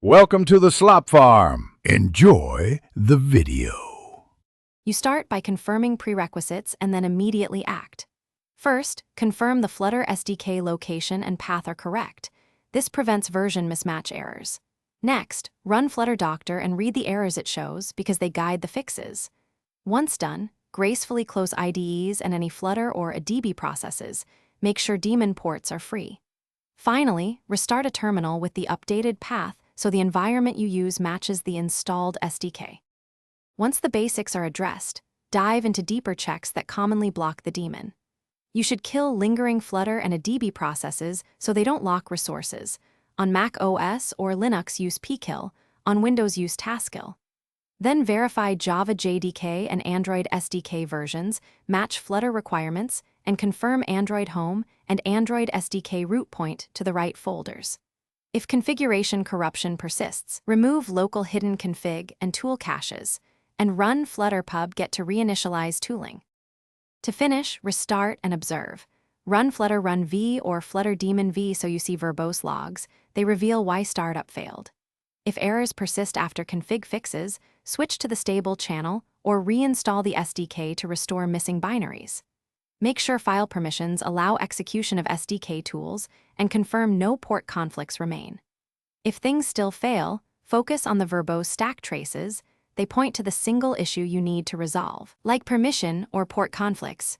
Welcome to the Slop Farm. Enjoy the video. You start by confirming prerequisites and then immediately act. First, confirm the Flutter SDK location and path are correct. This prevents version mismatch errors. Next, run Flutter Doctor and read the errors it shows because they guide the fixes. Once done, gracefully close IDEs and any Flutter or ADB processes. Make sure daemon ports are free. Finally, restart a terminal with the updated path so the environment you use matches the installed SDK. Once the basics are addressed, dive into deeper checks that commonly block the daemon. You should kill lingering Flutter and ADB processes so they don't lock resources. On Mac OS or Linux, use pkill. On Windows, use taskkill. Then verify Java JDK and Android SDK versions, match Flutter requirements, and confirm Android Home and Android SDK root point to the right folders. If configuration corruption persists, remove local hidden config and tool caches, and run Flutter pub get to reinitialize tooling. To finish, restart and observe. Run Flutter run v or Flutter daemon v so you see verbose logs. They reveal why startup failed. If errors persist after config fixes, switch to the stable channel or reinstall the SDK to restore missing binaries. Make sure file permissions allow execution of SDK tools and confirm no port conflicts remain. If things still fail, focus on the verbose stack traces. They point to the single issue you need to resolve, like permission or port conflicts.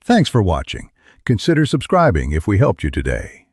Thanks for watching. Consider subscribing if we helped you today.